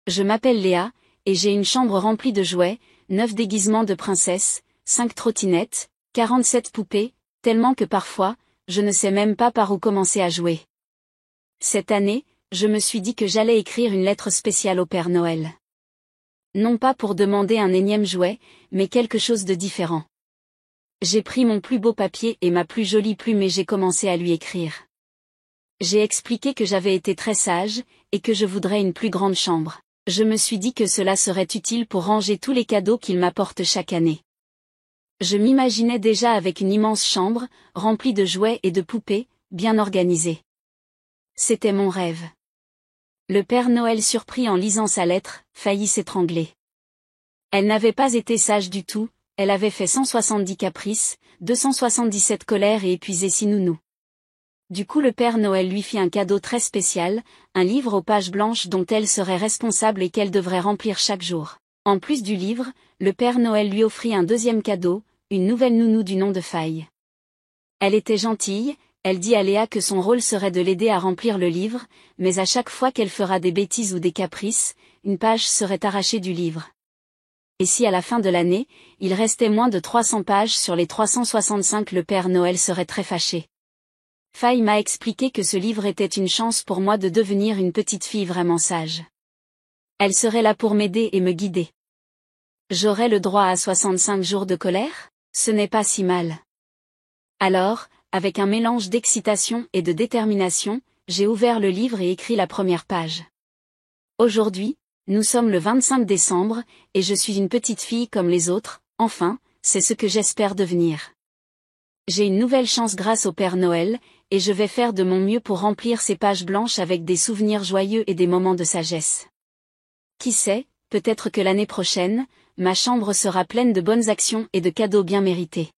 Je m'appelle Léa, et j'ai une chambre remplie de jouets, 9 déguisements de princesse, 5 trottinettes, 47 poupées, tellement que parfois, je ne sais même pas par où commencer à jouer. Cette année, je me suis dit que j'allais écrire une lettre spéciale au Père Noël. Non pas pour demander un énième jouet, mais quelque chose de différent. J'ai pris mon plus beau papier et ma plus jolie plume et j'ai commencé à lui écrire. J'ai expliqué que j'avais été très sage, et que je voudrais une plus grande chambre. Je me suis dit que cela serait utile pour ranger tous les cadeaux qu'il m'apporte chaque année. Je m'imaginais déjà avec une immense chambre, remplie de jouets et de poupées, bien organisée. C'était mon rêve. Le Père Noël, surpris en lisant sa lettre, faillit s'étrangler. Elle n'avait pas été sage du tout, elle avait fait 170 caprices, 277 colères et épuisé 6 nounous. Du coup le Père Noël lui fit un cadeau très spécial, un livre aux pages blanches dont elle serait responsable et qu'elle devrait remplir chaque jour. En plus du livre, le Père Noël lui offrit un deuxième cadeau, une nouvelle nounou du nom de Faille. Elle était gentille, elle dit à Léa que son rôle serait de l'aider à remplir le livre, mais à chaque fois qu'elle fera des bêtises ou des caprices, une page serait arrachée du livre. Et si à la fin de l'année, il restait moins de 300 pages sur les 365, le Père Noël serait très fâché. Faille m'a expliqué que ce livre était une chance pour moi de devenir une petite fille vraiment sage. Elle serait là pour m'aider et me guider. J'aurais le droit à 65 jours de colère ? Ce n'est pas si mal. Alors, avec un mélange d'excitation et de détermination, j'ai ouvert le livre et écrit la première page. Aujourd'hui, nous sommes le 25 décembre, et je suis une petite fille comme les autres, enfin, c'est ce que j'espère devenir. J'ai une nouvelle chance grâce au Père Noël, et je vais faire de mon mieux pour remplir ces pages blanches avec des souvenirs joyeux et des moments de sagesse. Qui sait, peut-être que l'année prochaine, ma chambre sera pleine de bonnes actions et de cadeaux bien mérités.